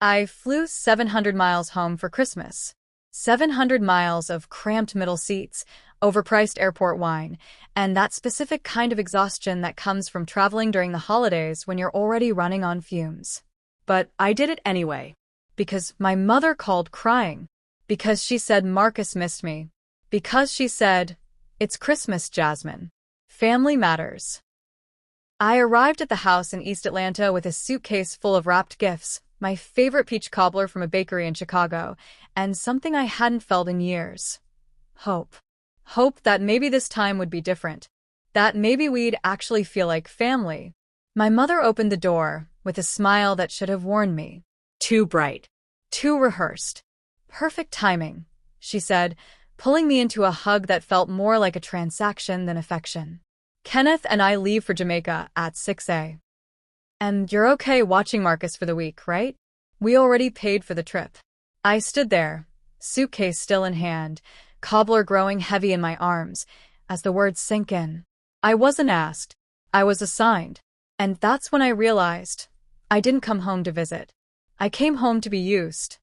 I flew 700 miles home for Christmas. 700 miles of cramped middle seats, overpriced airport wine, and that specific kind of exhaustion that comes from traveling during the holidays when you're already running on fumes. But I did it anyway. Because my mother called crying. Because she said Marcus missed me. Because she said, "It's Christmas, Jasmine. Family matters." I arrived at the house in East Atlanta with a suitcase full of wrapped gifts, my favorite peach cobbler from a bakery in Chicago, and something I hadn't felt in years. Hope. Hope that maybe this time would be different. That maybe we'd actually feel like family. My mother opened the door with a smile that should have warned me. Too bright. Too rehearsed. Perfect timing, she said, pulling me into a hug that felt more like a transaction than affection. Kenneth and I leave for Jamaica at 6 a.m. And you're okay watching Marcus for the week, right? We already paid for the trip. I stood there, suitcase still in hand, cobbler growing heavy in my arms, as the words sank in. I wasn't asked. I was assigned. And that's when I realized I didn't come home to visit. I came home to be used.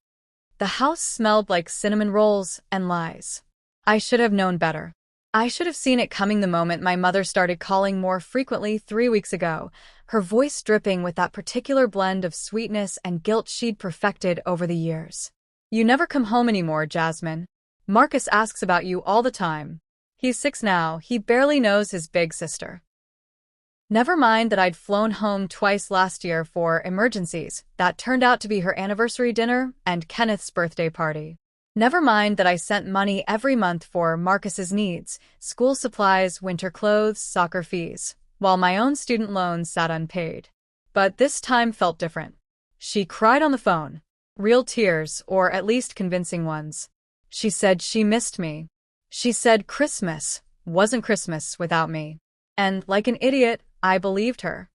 The house smelled like cinnamon rolls and lies. I should have known better. I should have seen it coming the moment my mother started calling more frequently 3 weeks ago, her voice dripping with that particular blend of sweetness and guilt she'd perfected over the years. "You never come home anymore, Jasmine. Marcus asks about you all the time. He's 6 now, he barely knows his big sister." Never mind that I'd flown home twice last year for emergencies that turned out to be her anniversary dinner and Kenneth's birthday party. Never mind that I sent money every month for Marcus's needs, school supplies, winter clothes, soccer fees, while my own student loans sat unpaid. But this time felt different. She cried on the phone. Real tears, or at least convincing ones. She said she missed me. She said Christmas wasn't Christmas without me. And like an idiot, I believed her.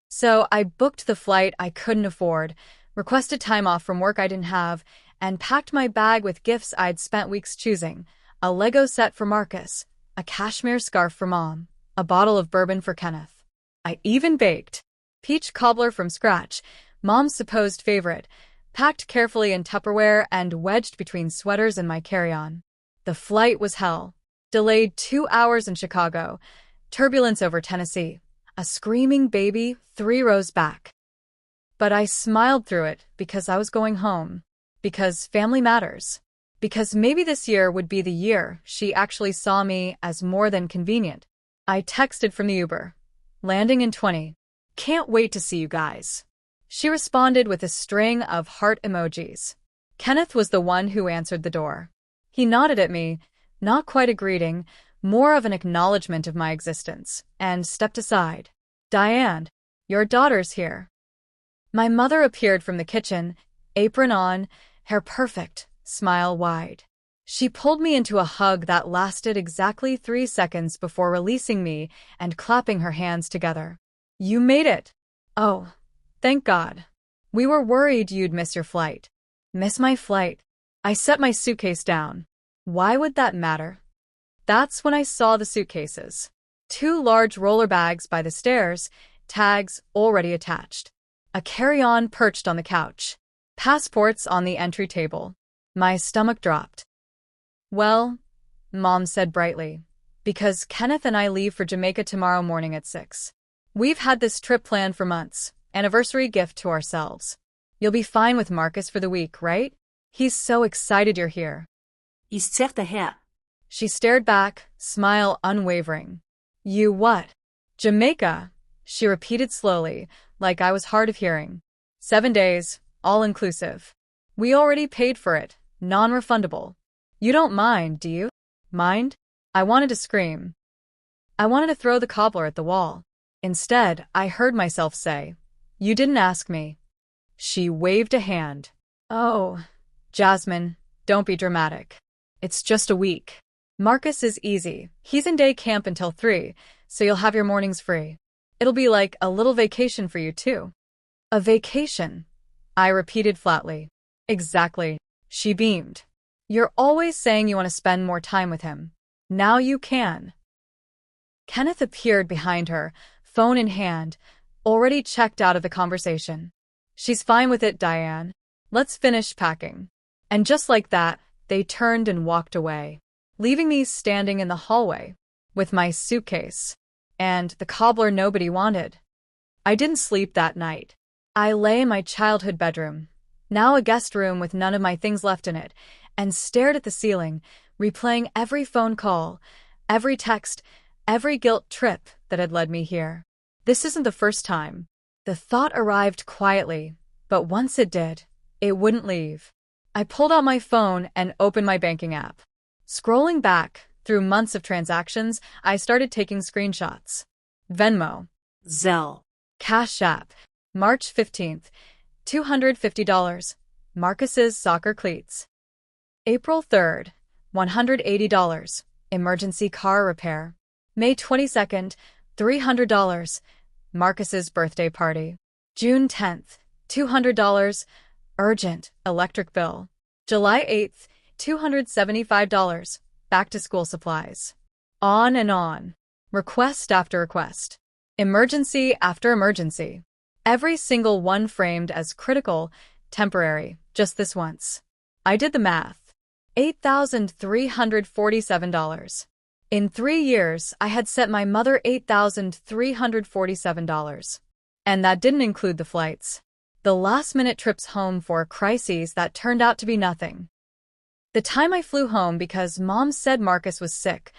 So I booked the flight I couldn't afford, requested time off from work I didn't have, and packed my bag with gifts I'd spent weeks choosing: a Lego set for Marcus, a cashmere scarf for Mom, a bottle of bourbon for Kenneth. I even baked peach cobbler from scratch, Mom's supposed favorite, packed carefully in Tupperware and wedged between sweaters and my carry-on. The flight was hell. Delayed 2 hours in Chicago, turbulence over Tennessee, a screaming baby 3 rows back. But I smiled through it because I was going home. Because family matters. Because maybe this year would be the year she actually saw me as more than convenient. I texted from the Uber. Landing in 20. Can't wait to see you guys. She responded with a string of heart emojis. Kenneth was the one who answered the door. He nodded at me, not quite a greeting, more of an acknowledgement of my existence, and stepped aside. "Diane, your daughter's here." My mother appeared from the kitchen, apron on, hair perfect, smile wide. She pulled me into a hug that lasted exactly 3 seconds before releasing me and clapping her hands together. "You made it." "Oh, thank God. We were worried you'd miss your flight." "Miss my flight?" I set my suitcase down. Why would that matter? That's when I saw the suitcases. 2 large roller bags by the stairs, tags already attached. A carry-on perched on the couch. Passports on the entry table. My stomach dropped. "Well," Mom said brightly, "because Kenneth and I leave for Jamaica tomorrow morning at 6. We've had this trip planned for months, anniversary gift to ourselves. You'll be fine with Marcus for the week, right? He's so excited you're here." Ist sehr daher. She stared back, smile unwavering. "You what?" "Jamaica," she repeated slowly, like I was hard of hearing. 7 days, all-inclusive. We already paid for it, non-refundable. You don't mind, do you? Mind? I wanted to scream. I wanted to throw the cobbler at the wall. Instead, I heard myself say, "You didn't ask me." She waved a hand. "Oh, Jasmine, don't be dramatic. It's just a week. Marcus is easy. He's in day camp until 3, so you'll have your mornings free. It'll be like a little vacation for you, too." "A vacation?" I repeated flatly. "Exactly." She beamed. "You're always saying you want to spend more time with him. Now you can." Kenneth appeared behind her, phone in hand, already checked out of the conversation. "She's fine with it, Diane. Let's finish packing. And just like that, they turned and walked away, leaving me standing in the hallway with my suitcase and the cobbler nobody wanted. I didn't sleep that night. I lay in my childhood bedroom, now a guest room with none of my things left in it, and stared at the ceiling, replaying every phone call, every text, every guilt trip that had led me here. This isn't the first time. The thought arrived quietly, but once it did, it wouldn't leave. I pulled out my phone and opened my banking app. Scrolling back through months of transactions, I started taking screenshots. Venmo, Zelle, Cash App, March 15th, $250. Marcus's soccer cleats. April 3rd, $180. Emergency car repair. May 22nd, $300. Marcus's birthday party. June 10th, $200. Urgent electric bill. July 8th, $275. Back to school supplies. On and on. Request after request. Emergency after emergency. Every single one framed as critical, temporary, just this once. I did the math. $8,347. In 3 years, I had sent my mother $8,347. And that didn't include the flights. The last-minute trips home for crises that turned out to be nothing. The time I flew home because Mom said Marcus was sick,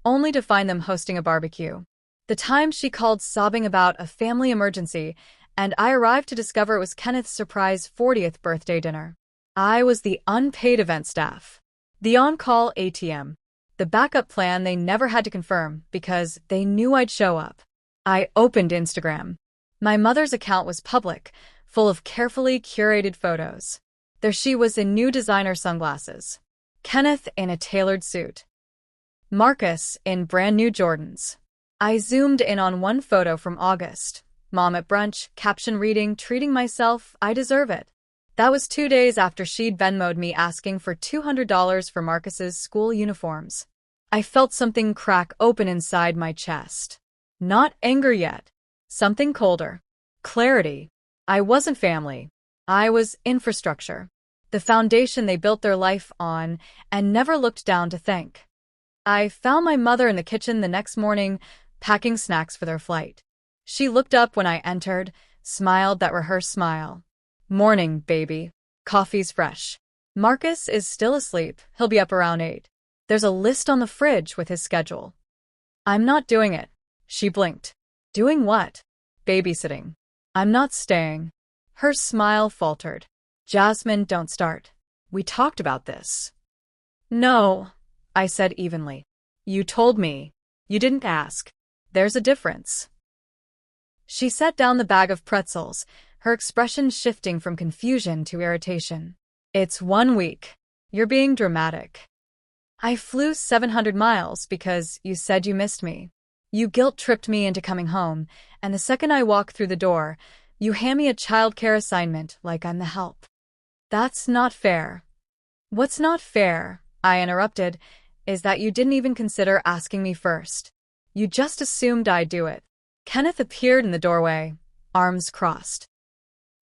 only to find them hosting a barbecue. The time she called sobbing about a family emergency, and I arrived to discover it was Kenneth's surprise 40th birthday dinner. I was the unpaid event staff. The on-call ATM. The backup plan they never had to confirm because they knew I'd show up. I opened Instagram. My mother's account was public, full of carefully curated photos. There she was in new designer sunglasses. Kenneth in a tailored suit. Marcus in brand new Jordans. I zoomed in on one photo from August. Mom at brunch, caption reading, treating myself, I deserve it. That was 2 days after she'd Venmo'd me asking for $200 for Marcus's school uniforms. I felt something crack open inside my chest. Not anger yet. Something colder. Clarity. I wasn't family. I was infrastructure. The foundation they built their life on and never looked down to thank. I found my mother in the kitchen the next morning, packing snacks for their flight. She looked up when I entered, smiled that rehearsed smile. Morning, baby. Coffee's fresh. Marcus is still asleep. He'll be up around 8. There's a list on the fridge with his schedule. I'm not doing it. She blinked. Doing what? Babysitting. I'm not staying. Her smile faltered. Jasmine, don't start. We talked about this. No, I said evenly. You told me. You didn't ask. There's a difference. She set down the bag of pretzels, her expression shifting from confusion to irritation. It's 1 week. You're being dramatic. I flew 700 miles because you said you missed me. You guilt-tripped me into coming home, and the second I walk through the door, you hand me a childcare assignment like I'm the help. That's not fair. What's not fair, I interrupted, is that you didn't even consider asking me first. You just assumed I'd do it. Kenneth appeared in the doorway, arms crossed.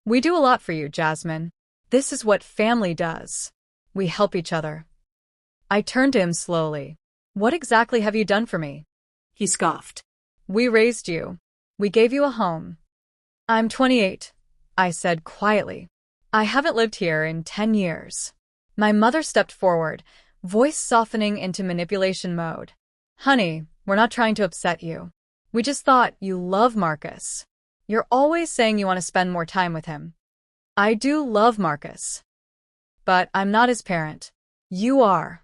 We do a lot for you, Jasmine. This is what family does. We help each other. I turned to him slowly. What exactly have you done for me? He scoffed. We raised you. We gave you a home. I'm 28, I said quietly. I haven't lived here in 10 years. My mother stepped forward, voice softening into manipulation mode. Honey, we're not trying to upset you. We just thought you love Marcus. You're always saying you want to spend more time with him. I do love Marcus. But I'm not his parent. You are.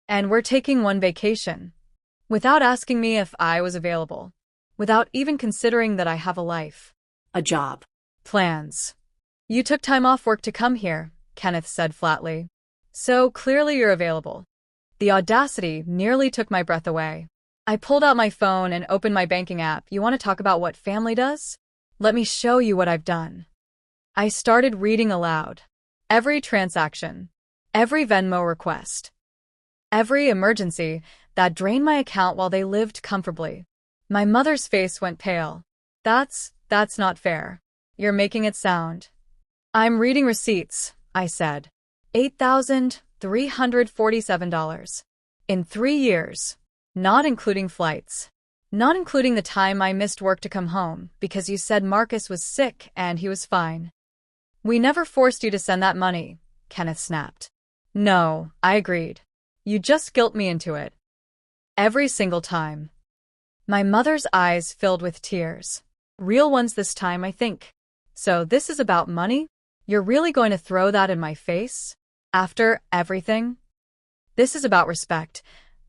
And we're taking one vacation. Without asking me if I was available. Without even considering that I have a life. A job. Plans. You took time off work to come here, Kenneth said flatly. So clearly you're available. The audacity nearly took my breath away. I pulled out my phone and opened my banking app. You want to talk about what family does? Let me show you what I've done. I started reading aloud. Every transaction. Every Venmo request. Every emergency that drained my account while they lived comfortably. My mother's face went pale. That's not fair. You're making it sound. I'm reading receipts, I said. $8,347. In 3 years. Not including flights. Not including the time I missed work to come home because you said Marcus was sick and he was fine. We never forced you to send that money, Kenneth snapped. No, I agreed. You just guilt me into it. Every single time. My mother's eyes filled with tears. Real ones this time, I think. So this is about money? You're really going to throw that in my face? After everything? This is about respect,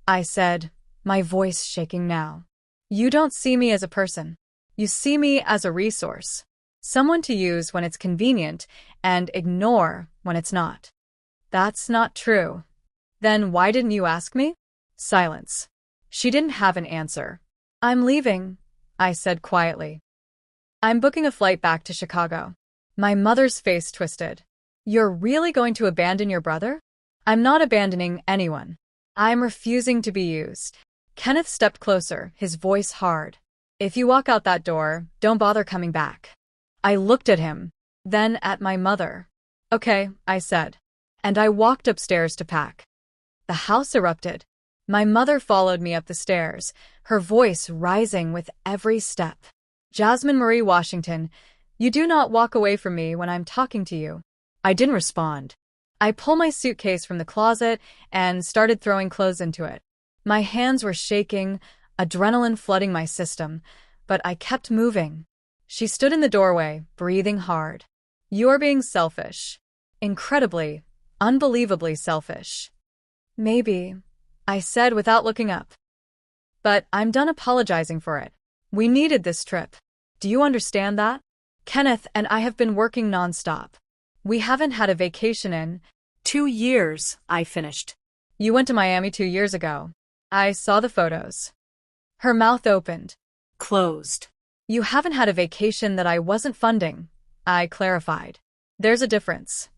I said, my voice shaking now. You don't see me as a person. You see me as a resource. Someone to use when it's convenient and ignore when it's not. That's not true. Then why didn't you ask me? Silence. She didn't have an answer. I'm leaving, I said quietly. I'm booking a flight back to Chicago. My mother's face twisted. You're really going to abandon your brother? I'm not abandoning anyone. I'm refusing to be used. Kenneth stepped closer, his voice hard. If you walk out that door, don't bother coming back. I looked at him, then at my mother. Okay, I said. And I walked upstairs to pack. The house erupted. My mother followed me up the stairs, her voice rising with every step. Jasmine Marie Washington, you do not walk away from me when I'm talking to you. I didn't respond. I pulled my suitcase from the closet and started throwing clothes into it. My hands were shaking, adrenaline flooding my system, but I kept moving. She stood in the doorway, breathing hard. You are being selfish. Incredibly, unbelievably selfish. Maybe, I said without looking up. But I'm done apologizing for it. We needed this trip. Do you understand that? Kenneth and I have been working nonstop. We haven't had a vacation in 2 years, I finished. You went to Miami 2 years ago. I saw the photos. Her mouth opened. Closed. You haven't had a vacation that I wasn't funding, I clarified. There's a difference.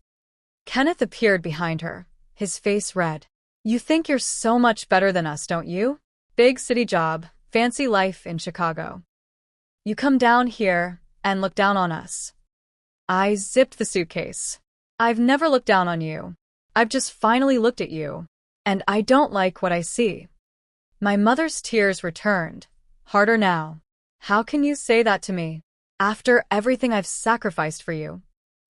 Kenneth appeared behind her, his face red. You think you're so much better than us, don't you? Big city job, fancy life in Chicago. You come down here and look down on us. I zipped the suitcase. I've never looked down on you. I've just finally looked at you. And I don't like what I see. My mother's tears returned, harder now. How can you say that to me? After everything I've sacrificed for you.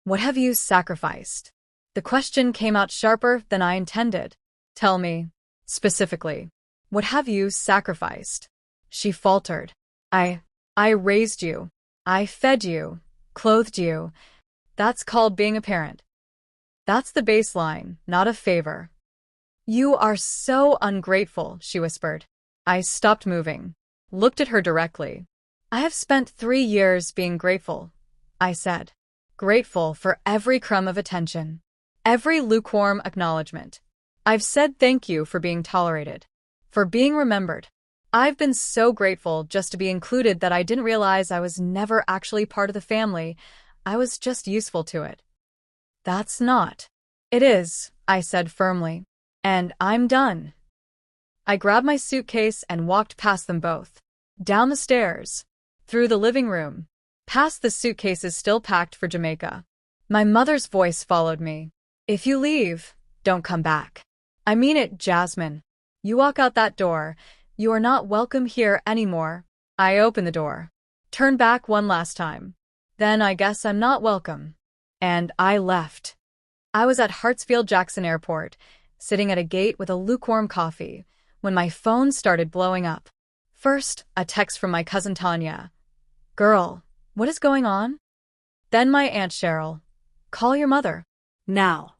What have you sacrificed? The question came out sharper than I intended. Tell me, specifically, what have you sacrificed? She faltered. I raised you. I fed you, clothed you. That's called being a parent. That's the baseline, not a favor. You are so ungrateful, she whispered. I stopped moving, looked at her directly. I have spent 3 years being grateful, I said. Grateful for every crumb of attention, every lukewarm acknowledgement. I've said thank you for being tolerated, for being remembered. I've been so grateful just to be included that I didn't realize I was never actually part of the family. I was just useful to it. That's not. It is, I said firmly. And I'm done. I grabbed my suitcase and walked past them both. Down the stairs. Through the living room. Past the suitcases still packed for Jamaica. My mother's voice followed me. If you leave, don't come back. I mean it, Jasmine. You walk out that door, you are not welcome here anymore. I opened the door. Turn back one last time. Then I guess I'm not welcome. And I left. I was at Hartsfield-Jackson Airport, sitting at a gate with a lukewarm coffee, when my phone started blowing up. First, a text from my cousin Tanya. Girl, what is going on? Then my Aunt Cheryl. Call your mother. Now.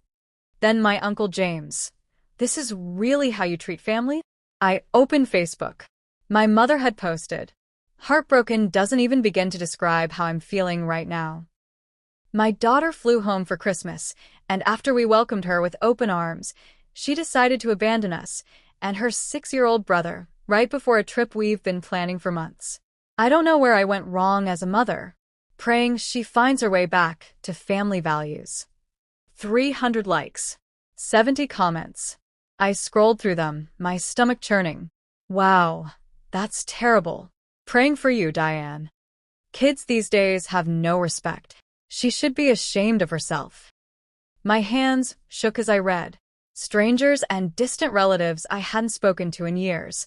Then my Uncle James. This is really how you treat family? I opened Facebook. My mother had posted. Heartbroken doesn't even begin to describe how I'm feeling right now. My daughter flew home for Christmas, and after we welcomed her with open arms, she decided to abandon us and her 6-year-old brother right before a trip we've been planning for months. I don't know where I went wrong as a mother, praying she finds her way back to family values. 300 likes. 70 comments. I scrolled through them, my stomach churning. Wow, that's terrible. Praying for you, Diane. Kids these days have no respect. She should be ashamed of herself. My hands shook as I read. Strangers and distant relatives I hadn't spoken to in years,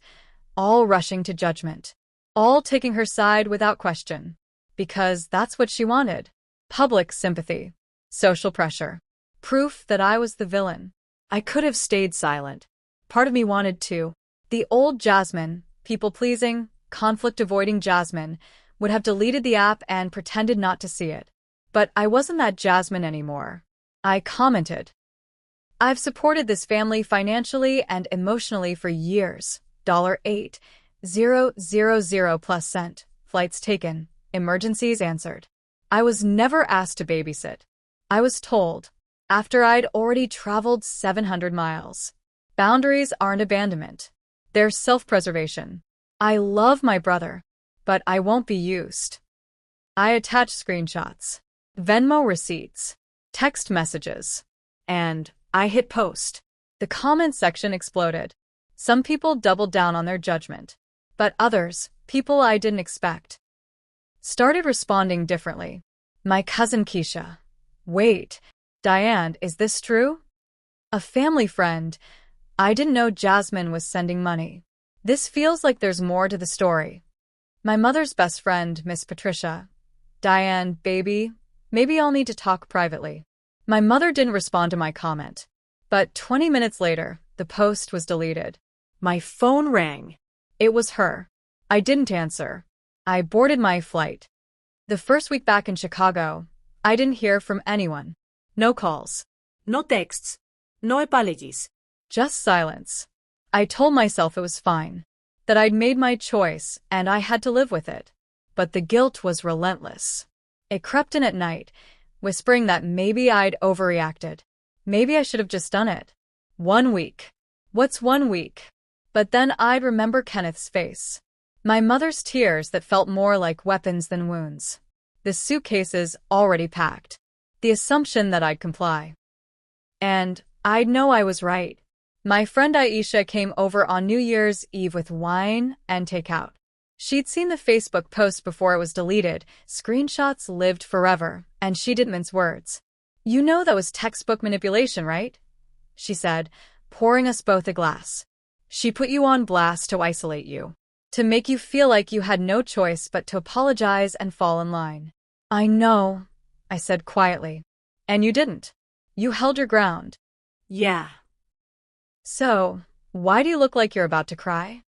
all rushing to judgment, all taking her side without question, because that's what she wanted. Public sympathy, social pressure, proof that I was the villain. I could have stayed silent. Part of me wanted to. The old Jasmine, people-pleasing, conflict-avoiding Jasmine, would have deleted the app and pretended not to see it. But I wasn't that Jasmine anymore. I commented, "I've supported this family financially and emotionally for years. $8,000 plus cent. Flights taken. Emergencies answered. I was never asked to babysit. I was told, after I'd already traveled 700 miles. Boundaries aren't abandonment. They're self-preservation. I love my brother, but I won't be used." I attached screenshots, Venmo receipts, text messages, and I hit post. The comment section exploded. Some people doubled down on their judgment, but others, people I didn't expect, started responding differently. My cousin Keisha. Wait, Diane, is this true? A family friend. I didn't know Jasmine was sending money. This feels like there's more to the story. My mother's best friend, Miss Patricia. Diane, baby, maybe I'll need to talk privately. My mother didn't respond to my comment, but 20 minutes later, the post was deleted. My phone rang. It was her. I didn't answer. I boarded my flight. The first week back in Chicago, I didn't hear from anyone. No calls. No texts. No apologies. Just silence. I told myself it was fine, that I'd made my choice and I had to live with it. But the guilt was relentless. It crept in at night, whispering that maybe I'd overreacted. Maybe I should have just done it. 1 week. What's 1 week? But then I'd remember Kenneth's face. My mother's tears that felt more like weapons than wounds. The suitcases already packed. The assumption that I'd comply. And I'd know I was right. My friend Aisha came over on New Year's Eve with wine and takeout. She'd seen the Facebook post before it was deleted. Screenshots lived forever, and she didn't mince words. "You know that was textbook manipulation, right?" she said, pouring us both a glass. "She put you on blast to isolate you, to make you feel like you had no choice but to apologize and fall in line." "I know," I said quietly. "And you didn't. You held your ground." Yeah. "So, why do you look like you're about to cry?"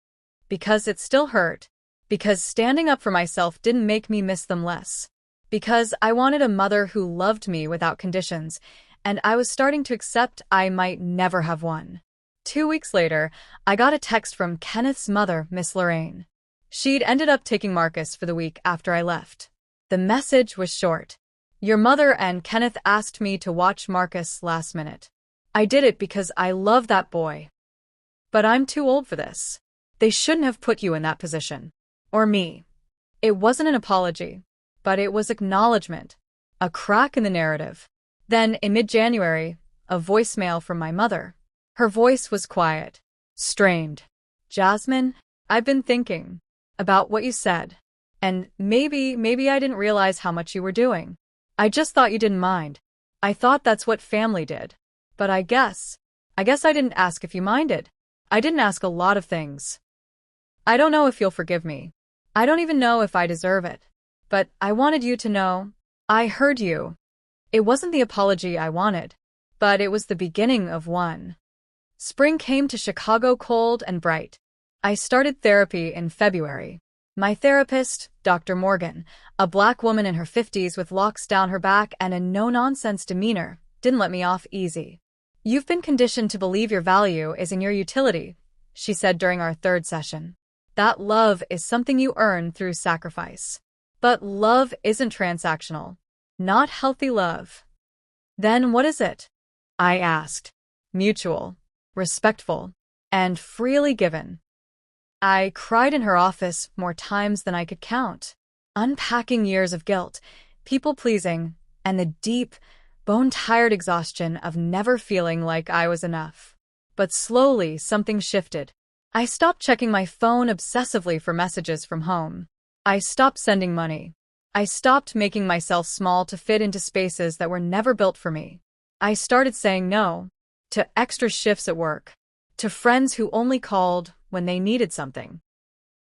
"Because it still hurt. Because standing up for myself didn't make me miss them less. Because I wanted a mother who loved me without conditions, and I was starting to accept I might never have one." 2 weeks later, I got a text from Kenneth's mother, Miss Lorraine. She'd ended up taking Marcus for the week after I left. The message was short. "Your mother and Kenneth asked me to watch Marcus last minute. I did it because I love that boy. But I'm too old for this. They shouldn't have put you in that position. Or me." It wasn't an apology, but it was acknowledgement. A crack in the narrative. Then, in mid-January, a voicemail from my mother. Her voice was quiet, strained. "Jasmine, I've been thinking about what you said. And maybe I didn't realize how much you were doing. I just thought you didn't mind. I thought that's what family did. But I guess I didn't ask if you minded. I didn't ask a lot of things. I don't know if you'll forgive me. I don't even know if I deserve it. But I wanted you to know. I heard you." It wasn't the apology I wanted, but it was the beginning of one. Spring came to Chicago cold and bright. I started therapy in February. My therapist, Dr. Morgan, a black woman in her 50s with locks down her back and a no-nonsense demeanor, didn't let me off easy. "You've been conditioned to believe your value is in your utility," she said during our 3rd session. "That love is something you earn through sacrifice. But love isn't transactional. Not healthy love." "Then what is it?" I asked. "Mutual, respectful, and freely given." I cried in her office more times than I could count, unpacking years of guilt, people-pleasing, and the deep, bone-tired exhaustion of never feeling like I was enough. But slowly, something shifted. I stopped checking my phone obsessively for messages from home. I stopped sending money. I stopped making myself small to fit into spaces that were never built for me. I started saying no to extra shifts at work, to friends who only called when they needed something,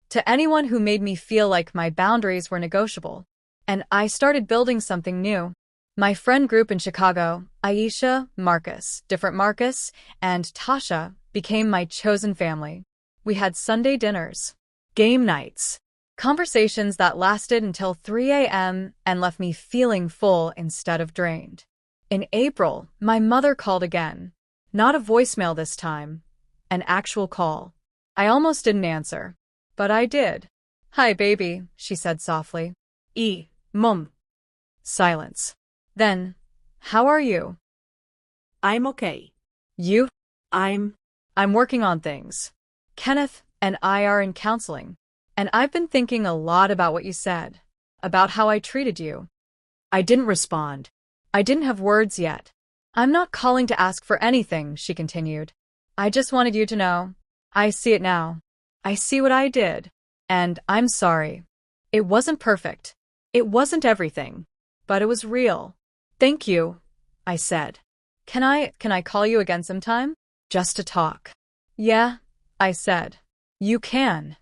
to anyone who made me feel like my boundaries were negotiable. And I started building something new. My friend group in Chicago, Aisha, Marcus, different Marcus, and Tasha, became my chosen family. We had Sunday dinners, game nights, conversations that lasted until 3 a.m. and left me feeling full instead of drained. In April, my mother called again. Not a voicemail this time, an actual call. I almost didn't answer, but I did. "Hi, baby," she said softly. Mum. Silence. Then, "How are you?" I'm okay. "You?" I'm working on things. Kenneth and I are in counseling, and I've been thinking a lot about what you said, about how I treated you. I didn't respond. I didn't have words yet. "I'm not calling to ask for anything," she continued. "I just wanted you to know. I see it now. I see what I did. And I'm sorry. It wasn't perfect. It wasn't everything. But it was real." "Thank you," I said. Can I call you again sometime? Just to talk." "Yeah," I said. "You can."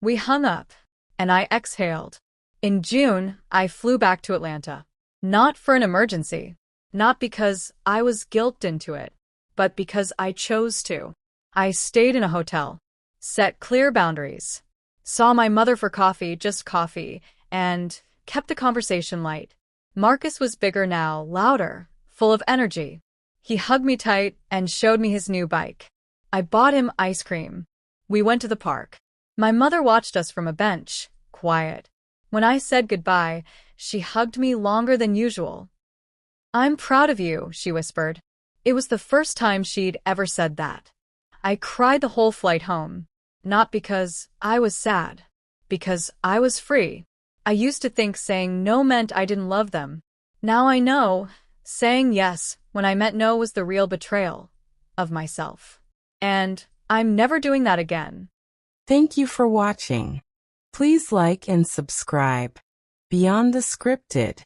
We hung up, and I exhaled. In June, I flew back to Atlanta. Not for an emergency. Not because I was guilted into it, but because I chose to. I stayed in a hotel, set clear boundaries, saw my mother for coffee, just coffee, and kept the conversation light. Marcus was bigger now, louder, full of energy. He hugged me tight and showed me his new bike. I bought him ice cream. We went to the park. My mother watched us from a bench, quiet. When I said goodbye, she hugged me longer than usual. "I'm proud of you," she whispered. It was the first time she'd ever said that. I cried the whole flight home. Not because I was sad, because I was free. I used to think saying no meant I didn't love them. Now I know, saying yes when I meant no was the real betrayal of myself. And I'm never doing that again. Thank you for watching. Please like and subscribe. Beyond the Scripted.